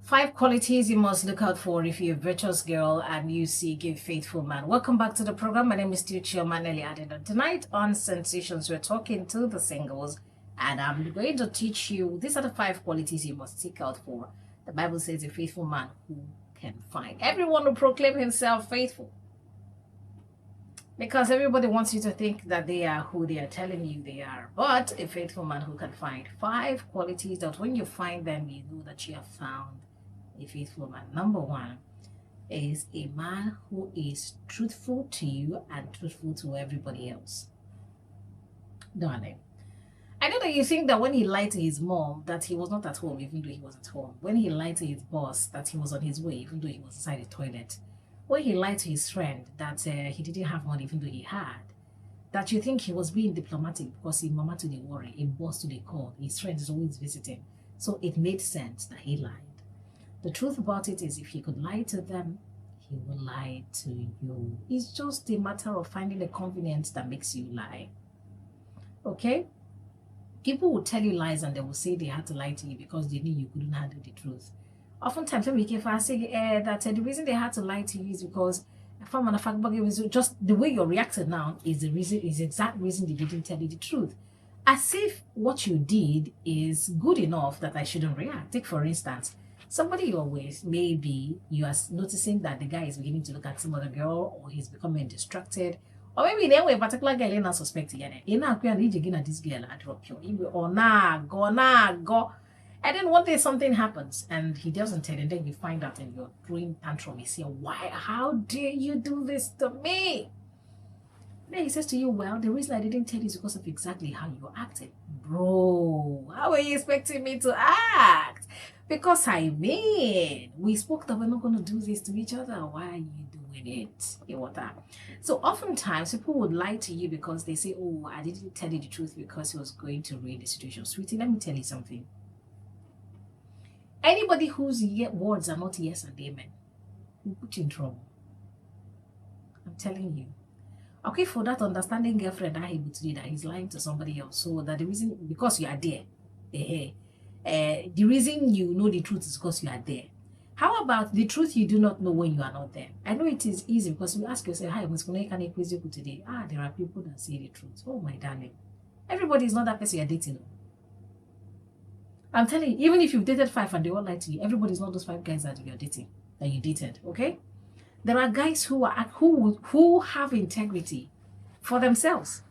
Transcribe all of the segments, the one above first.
5 qualities you must look out for if you're a virtuous girl and you seek a faithful man. Welcome back to the program. My name is Tuchio Manelli Adedo. Tonight on Sensations, we're talking to the singles, and I'm going to teach you these are the 5 qualities you must seek out for. The Bible says a faithful man who can find. Everyone will proclaim himself faithful, because everybody wants you to think that they are who they are telling you they are. But a faithful man who can find 5 qualities that when you find them, you know that you have found a faithful man. Number 1 is a man who is truthful to you and truthful to everybody else. Darling, I know that you think that when he lied to his mom that he was not at home even though he was at home. When he lied to his boss that he was on his way even though he was inside the toilet. When he lied to his friend that he didn't have money even though he had. That you think he was being diplomatic because his mama to the worry, a boss to the call, his friend is always visiting. So it made sense that he lied. The truth about it is if he could lie to them, he will lie to you. It's just a matter of finding a convenience that makes you lie. Okay? People will tell you lies and they will say they had to lie to you because they knew you couldn't handle the truth. Oftentimes, when we can say that the reason they had to lie to you is because from an fact just the way you're reacting now is the exact reason they didn't tell you the truth. As if what you did is good enough that I shouldn't react. Take for instance, somebody you're with, maybe you are noticing that the guy is beginning to look at some other girl, or he's becoming distracted, or maybe there a particular girl you're not suspecting. You're not going to again at this girl, I drop you, or go. And then one day something happens and he doesn't tell, and then you find out and you're throwing tantrum. You say, why? How dare you do this to me? Then he says to you, well, the reason I didn't tell you is because of exactly how you acted. Bro, how are you expecting me to act? Because we spoke that we're not going to do this to each other. Why are you doing it? You want that? So oftentimes people would lie to you because they say, oh, I didn't tell you the truth because he was going to ruin the situation. Sweetie, let me tell you something. Anybody whose words are not yes and amen will put you in trouble. I'm telling you. Okay, for that understanding girlfriend I able to do that he's lying to somebody else. So that the reason, because you are there, the reason you know the truth is because you are there. How about the truth you do not know when you are not there? I know it is easy because you ask yourself, hi, can I quiz you today? There are people that say the truth. Oh, my darling. Everybody is not that person you're dating. I'm telling you, even if you've dated 5 and they all lie to you, everybody's not those 5 guys that you're dating, that you dated, okay? There are guys who have integrity for themselves.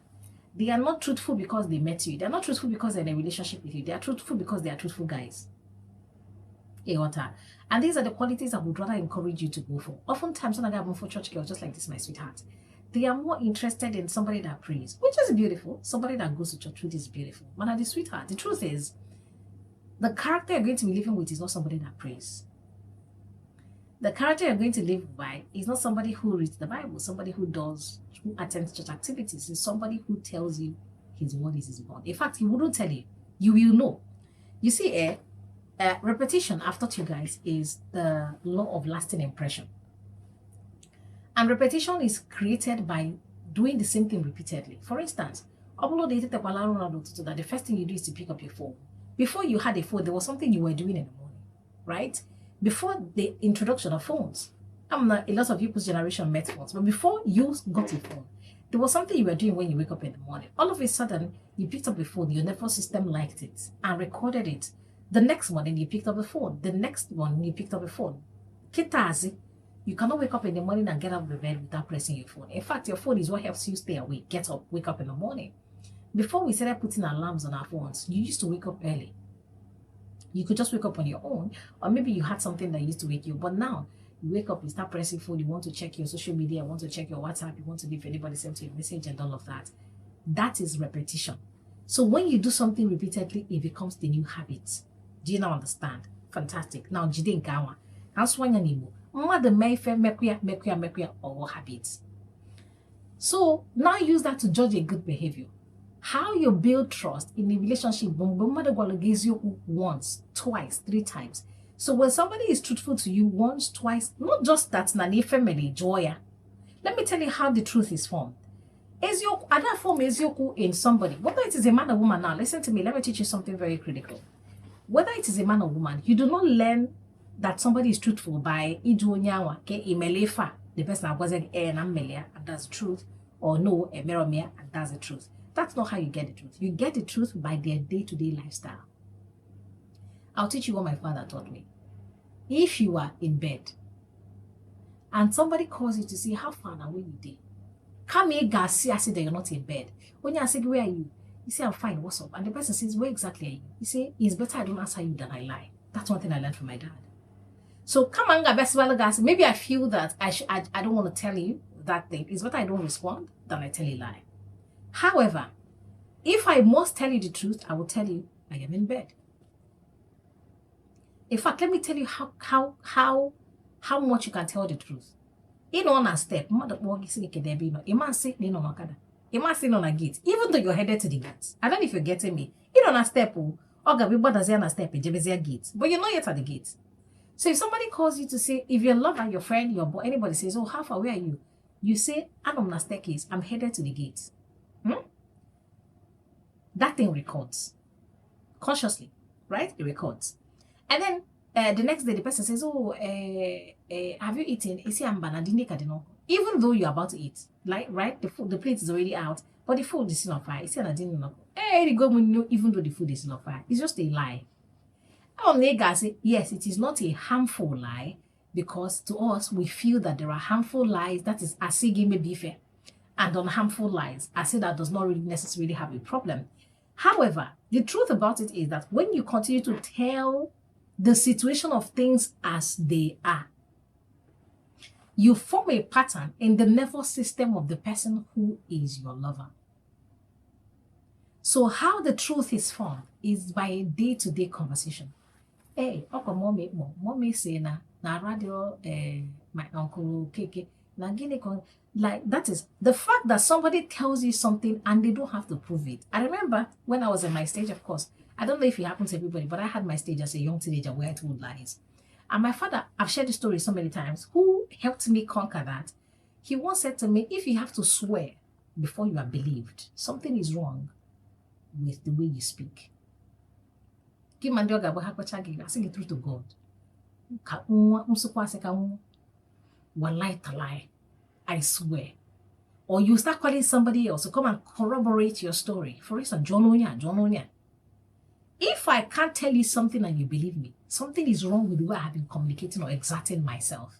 They are not truthful because they met you. They're not truthful because they're in a relationship with you. They are truthful because they are truthful guys. And these are the qualities I would rather encourage you to go for. Oftentimes, when I go for church girls, just like this, my sweetheart, they are more interested in somebody that prays, which is beautiful. Somebody that goes to church, which is beautiful. But the sweetheart, the truth is, the character you're going to be living with is not somebody that prays. The character you're going to live by is not somebody who reads the Bible, somebody who attends church activities. It's somebody who tells you his word is his bond. In fact, he wouldn't tell you. You will know. You see, repetition, I've taught you guys, is the law of lasting impression. And repetition is created by doing the same thing repeatedly. For instance, that the first thing you do is to pick up your phone. Before you had a phone, there was something you were doing in the morning, right? Before the introduction of phones, a lot of people's generation met phones, but before you got a phone, there was something you were doing when you wake up in the morning. All of a sudden, you picked up the phone, your nervous system liked it and recorded it. The next morning, you picked up the phone. The next one, you picked up the phone. Kitazi, you cannot wake up in the morning and get out of the bed without pressing your phone. In fact, your phone is what helps you stay awake, get up, wake up in the morning. Before we started putting alarms on our phones, you used to wake up early. You could just wake up on your own, or maybe you had something that used to wake you. But now, you wake up, you start pressing phone, you want to check your social media, you want to check your WhatsApp, you want to leave anybody sent you a message and all of that. That is repetition. So when you do something repeatedly, it becomes the new habit. Do you now understand? Fantastic. Now, Jide Nkawa, or habits. So now use that to judge a good behavior. How you build trust in a relationship gives you once, twice, 3 times. So when somebody is truthful to you once, twice, not just that, family joya. Let me tell you how the truth is formed. Other form Ezioku in somebody, whether it is a man or woman. Now listen to me, let me teach you something very critical. Whether it is a man or woman, you do not learn that somebody is truthful by iduonyawa ke imelefa, the person wasn't and that's the truth, or no, a meromia, and that's the truth. That's not how you get the truth. You get the truth by their day-to-day lifestyle. I'll teach you what my father taught me. If you are in bed and somebody calls you to see how far away you did, come here, guys, I say that you're not in bed. When you say, where are you? You say, I'm fine, what's up? And the person says, where exactly are you? You say, it's better I don't answer you than I lie. That's one thing I learned from my dad. So come on, guys, maybe I feel that I don't want to tell you that thing. It's better I don't respond than I tell you lie. However, if I must tell you the truth, I will tell you I am in bed. In fact, let me tell you how much you can tell the truth. In on a step, a man say on a gate, even though you're headed to the gate. I don't know if you're getting me. In on a step, a step, gate, but you're not yet at the gate. So if somebody calls you to say, if your lover, your friend, your boy, anybody says, oh, how far away are you? You say, I'm on a staircase, I'm headed to the gate. That thing records. Consciously, right? It records. And then the next day, the person says, oh, have you eaten? Even though you're about to eat, like, right? The plate is already out, but the food is still on fire. Even though the food is not fire. It's just a lie. Yes, it is not a harmful lie, because to us, we feel that there are harmful lies, that is asigi mebife, and unharmful lies. I say that does not really necessarily have a problem. However, the truth about it is that when you continue to tell the situation of things as they are, you form a pattern in the nervous system of the person who is your lover. So how the truth is formed is by a day-to-day conversation. Hey, mommy say na radio my uncle Keke na gini kon, like, that is the fact that somebody tells you something and they don't have to prove it. I remember when I was in my stage, of course, I don't know if it happens to everybody, but I had my stage as a young teenager where I told lies. And my father, I've shared the story so many times, who helped me conquer that. He once said to me, if you have to swear before you are believed, something is wrong with the way you speak. I sing it through to God. One lie to lie, I swear. Or you start calling somebody else to come and corroborate your story. For instance, John Onya. If I can't tell you something and you believe me, something is wrong with the way I have been communicating or exerting myself.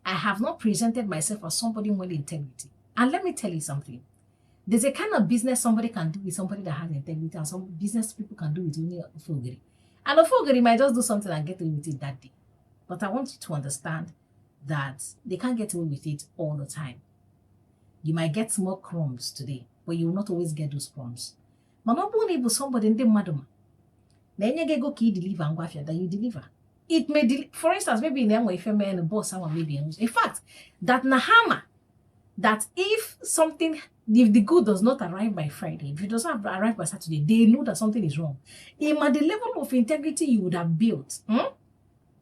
I have not presented myself as somebody with integrity. And let me tell you something. There's a kind of business somebody can do with somebody that has integrity, and some business people can do with only a foggery. And a foggery might just do something and get away with it that day. But I want you to understand that they can't get away with it all the time. You might get more crumbs today, but you will not always get those crumbs. Somebody in the madam. Then you go key deliver and that you deliver. It may for instance, maybe in them if a man and boss someone maybe in fact that Nahama, that if the good does not arrive by Friday, if it does not arrive by Saturday, they know that something is wrong. The level of integrity you would have built,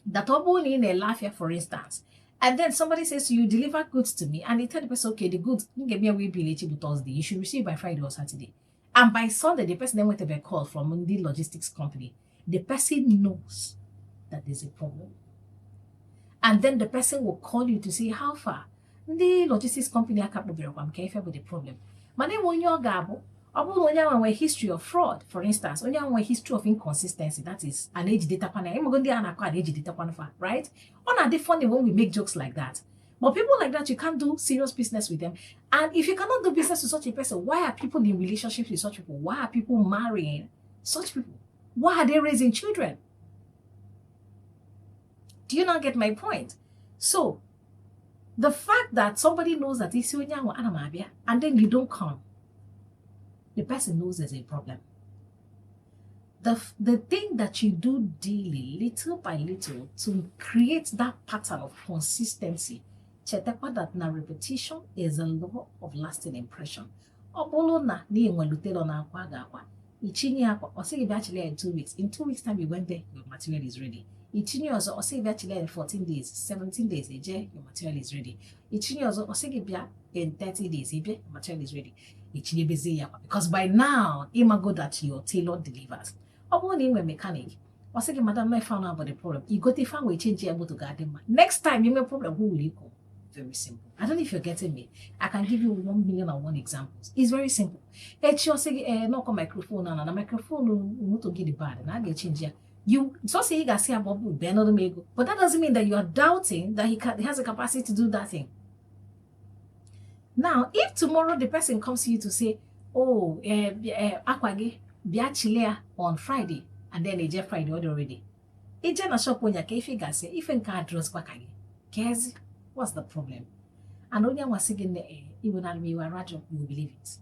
that only in a life here, for instance, and then somebody says you deliver goods to me, and they tell the person, okay, the goods can get me away belated Thursday, you should receive by Friday or Saturday. And by Sunday, the person then went to be called from the logistics company. The person knows that there's a problem. And then the person will call you to say, how far? The logistics company I can't be with the problem. But then when you're gabo, a history of fraud, for instance, when you have a history of inconsistency, that is an age data panel. I'm going to age data panel, right? On a different when we make jokes like that. But people like that, you can't do serious business with them. And if you cannot do business with such a person, why are people in relationships with such people? Why are people marrying such people? Why are they raising children? Do you not get my point? So, the fact that somebody knows that it's and then you don't come, the person knows there's a problem. The thing that you do daily, little by little, to create that pattern of consistency, that na repetition is a law of lasting impression. Actually in 2 weeks. In 2 weeks' time, you went there, your material is ready. Or say actually in 14 days, 17 days, your material is ready. Or say in 30 days, your material is ready. Because by now, go that your tailor delivers. When mechanic, I say, madam, I found out about the problem. You got if I will change able to garden. Next time you have a problem, who will you call? Very simple. I don't know if you're getting me. I can give you 1,000,001 examples. It's very simple. It's just say, knock on microphone and a microphone will to get the bad and I get change here. You so say you say about Ben, but that doesn't mean that you are doubting that he has a capacity to do that thing. Now, if tomorrow the person comes to you to say, oh, Akwage, Biachilea on Friday, and then a Jeff Friday already. It's just a shop when you can say, if you can't dress Kwakage, Kezi, what's the problem? And only was singing the air, even at me, you are Rajo, you will believe it.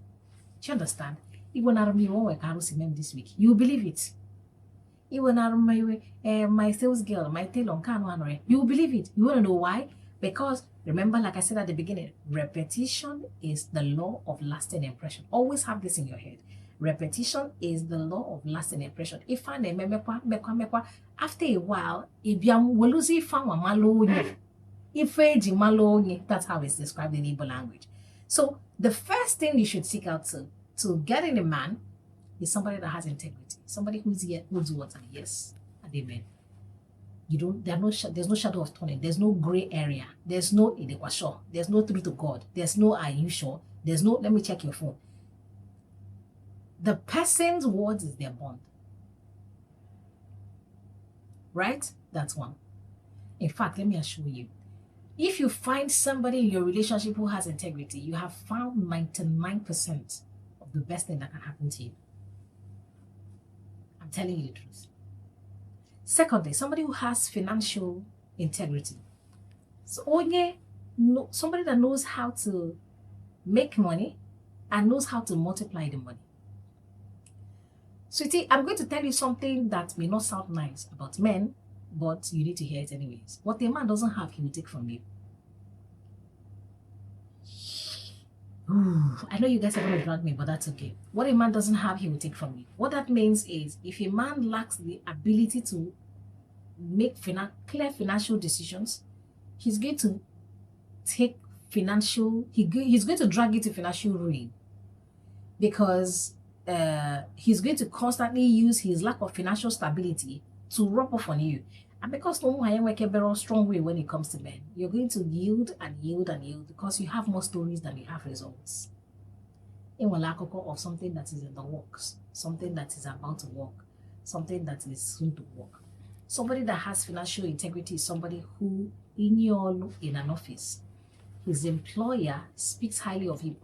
Do you understand? Even at me, one I see them this week, you believe it. Even at my sales girl, my tailor, can't you believe it. You want to know why? Because remember, like I said at the beginning, repetition is the law of lasting impression. Always have this in your head. Repetition is the law of lasting impression. If I after a while, that's how it's described in Igbo language. So the first thing you should seek out to get in a man is somebody that has integrity, somebody who's here, who's what, and yes, and amen. There's no shadow of turning. There's no gray area. There's no idewasho. There's no truth to God. There's no are you sure? There's no let me check your phone. The person's words is their bond. Right? That's one. In fact, let me assure you, if you find somebody in your relationship who has integrity, you have found 99% of the best thing that can happen to you. I'm telling you the truth. Secondly, somebody who has financial integrity. So, somebody that knows how to make money and knows how to multiply the money. Sweetie, I'm going to tell you something that may not sound nice about men, but you need to hear it anyways. What a man doesn't have, he will take from you. Ooh, I know you guys are going to drag me, but that's okay. What a man doesn't have, he will take from you. What that means is, if a man lacks the ability to make clear financial decisions, he's going to take he's going to drag you to financial ruin, because he's going to constantly use his lack of financial stability to rub off on you. And because no one work a very strong way when it comes to men, you're going to yield and yield and yield because you have more stories than you have results. In one lack of something that is in the works, something that is about to work, something that is soon to work. Somebody that has financial integrity is somebody who, in an office, his employer speaks highly of him.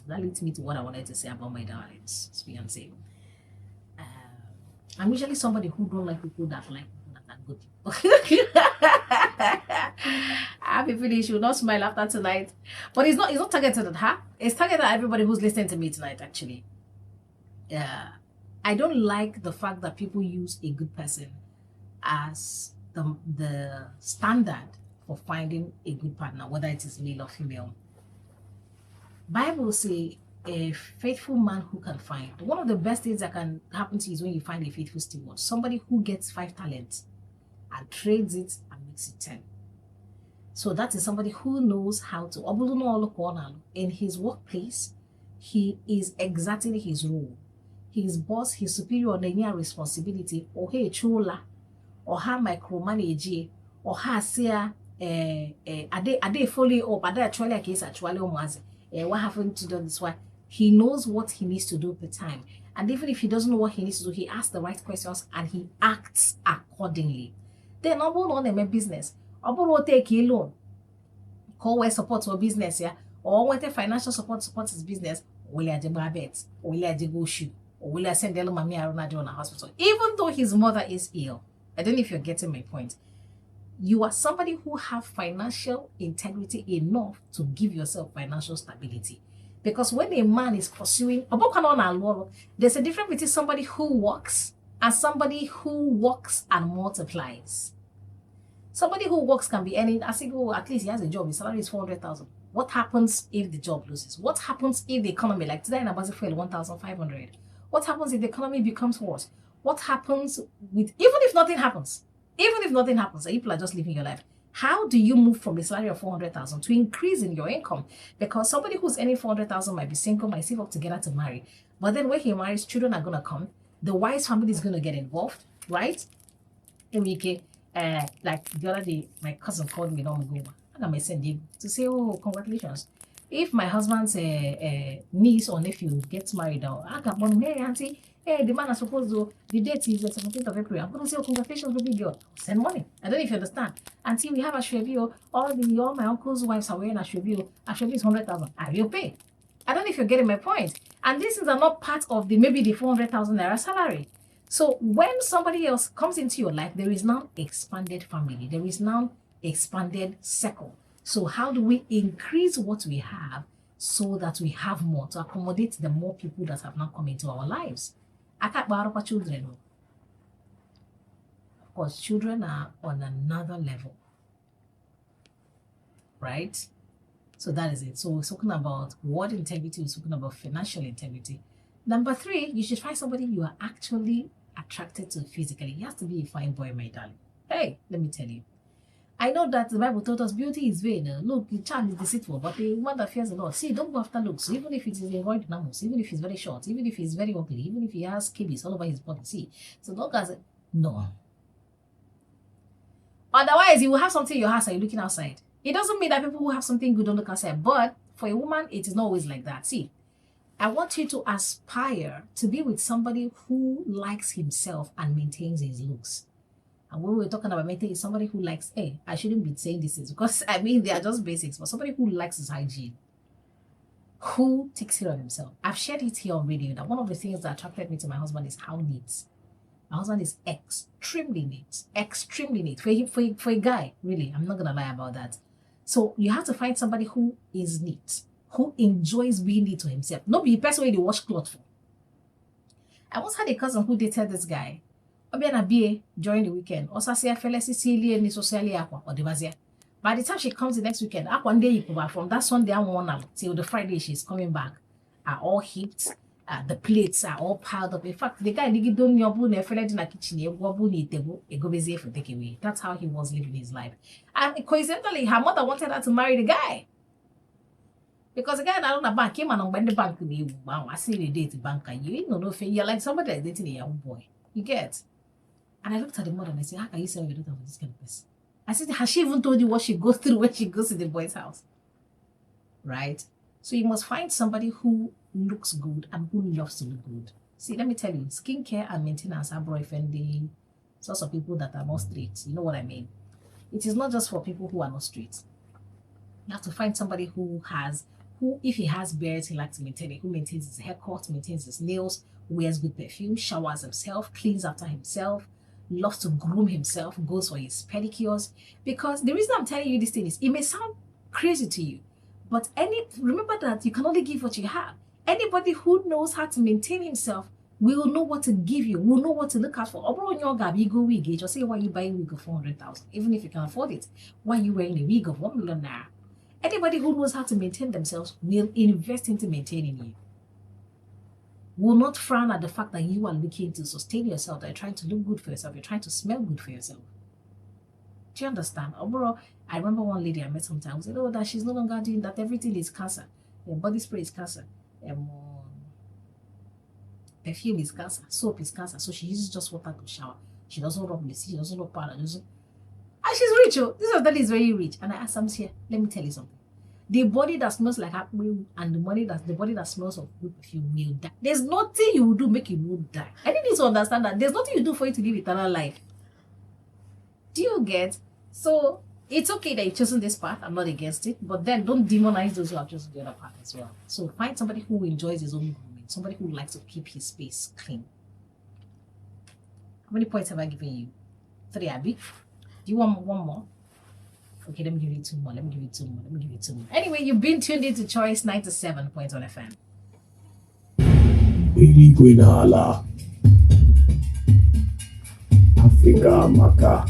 That leads me to what I wanted to say about my darlings. Speak and say. I'm usually somebody who don't like people that like people that are good people. Happy finish. You will not smile after tonight. But it's not targeted at her. It's targeted at everybody who's listening to me tonight, actually. I don't like the fact that people use a good person as the standard for finding a good partner, whether it is male or female. Bible say a faithful man who can find. One of the best things that can happen to you is when you find a faithful steward, somebody who gets 5 talents and trades it and makes it 10. So that is somebody who knows how to. In his workplace, he is exerting his role. His boss, his superior, on any responsibility, or hey chola, or ha micromanage, or ha say ade fully up, ade actually case actually what happened to do this one. He knows what he needs to do per time. And even if he doesn't know what he needs to do, he asks the right questions and he acts accordingly. Then on a business, will take a loan, call where support for business, yeah, or what a financial support his business, will I bet, or will I go shoot, or will I send Elo Mami Aruna to a hospital, even though his mother is ill. I don't know if you're getting my point. You are somebody who have financial integrity enough to give yourself financial stability. Because when a man is pursuing, there's a difference between somebody who works and somebody who works and multiplies. Somebody who works can be earning, at least he has a job, his salary is 400,000. What happens if the job loses? What happens if the economy, like today in Abazi fuel, 1,500? What happens if the economy becomes worse? What happens with, even if nothing happens, and people are just living your life, how do you move from a salary of 400,000 to increase in your income? Because somebody who's earning 400,000 might be single, might save up together to marry. But then when he marries, children are going to come. The wife's family is going to get involved, right? Like the other day, my cousin called me and I sent him to say, oh, congratulations. If my husband's niece or nephew gets married now, I got one, hey, auntie, hey, the man is supposed to, the date is the 17th of April. I'm going to say, oh, congratulations, baby girl. Send money. I don't know if you understand. Auntie, we have a Ashwebi. All my uncle's wives are wearing Ashwebi. Ashwebi is 100,000. I will pay. I don't know if you're getting my point. And these things are not part of maybe the 400,000 naira salary. So when somebody else comes into your life, there is now expanded family. There is now expanded circle. So how do we increase what we have so that we have more to accommodate the more people that have now come into our lives? I can't borrow for children. Of course, children are on another level, right? So that is it. So we're talking about word integrity, we're talking about financial integrity. Number 3, you should find somebody you are actually attracted to physically. He has to be a fine boy, my darling. Hey, let me tell you. I know that the Bible told us beauty is vain. Look, the charm is deceitful, but the one that fears the Lord. See, don't go after looks, even if it is a void animals, even if he's very short, even if he's very ugly, even if he has scabies all over his body. See, so long as no. Otherwise, you will have something in your house and you're looking outside. It doesn't mean that people who have something good don't look outside, but for a woman, it is not always like that. See, I want you to aspire to be with somebody who likes himself and maintains his looks. And when we're talking about maintaining, somebody who likes, hey, I shouldn't be saying this because I mean they are just basics, but somebody who likes his hygiene, who takes care of himself. I've shared it here on radio that one of the things that attracted me to my husband is how neat. My husband is extremely neat, extremely neat. For a guy, really, I'm not gonna lie about that. So you have to find somebody who is neat, who enjoys being neat to himself. Not be the person where they wash clothes for. I once had a cousin who dated this guy. During the weekend, by the time she comes the next weekend, one day from that Sunday on till the Friday she's coming back, are all heaped. The plates are all piled up. In fact, the guy don't in the kitchen, for takeaway. That's how he was living his life. And coincidentally, her mother wanted her to marry the guy. Because the guy that on the bank came and on the bank with you. Wow, I see you date the banker. You know, you're like somebody that's dating a young boy. You get? And I looked at the mother and I said, how can you say your daughter with this kind of person? I said, has she even told you what she goes through when she goes to the boy's house? Right? So you must find somebody who looks good and who loves to look good. See, let me tell you, skincare and maintenance are boyfriendly sorts of people that are not straight. You know what I mean? It is not just for people who are not straight. You have to find somebody who, if he has beards, he likes to maintain it, who maintains his haircut, maintains his nails, wears good perfume, showers himself, cleans after himself, loves to groom himself, goes for his pedicures. Because the reason I'm telling you this thing is, it may sound crazy to you, but remember that you can only give what you have. Anybody who knows how to maintain himself will know what to give you, will know what to look out for. Just say, why you buying a wig of 400,000, even if you can afford it. Why are you wearing a wig of 1 million naira? Anybody who knows how to maintain themselves will invest into maintaining you. Will not frown at the fact that you are looking to sustain yourself, that you're trying to look good for yourself, you're trying to smell good for yourself. Do you understand? Overall, I remember one lady I met sometimes said, oh, that she's no longer doing that, everything is cancer. Body spray is cancer. Perfume is cancer. Soap is cancer. So she uses just water to shower. She doesn't rub lipstick, she doesn't rub powder. And she's rich, oh. This lady is very rich. And I asked her, here, let me tell you something. The body that smells like apple and the body that smells of good perfume will die. There's nothing you will do make you will die. I need you to understand that there's nothing you do for you to live eternal life. Do you get? So it's okay that you've chosen this path. I'm not against it, but then don't demonize those who have chosen the other path as well. So find somebody who enjoys his own grooming, somebody who likes to keep his space clean. How many points have I given you? 3, Abby. Do you want one more? Okay, let me give you 2 more. Anyway, you've been tuned into Choice 97.1 FM. Africa, Maka.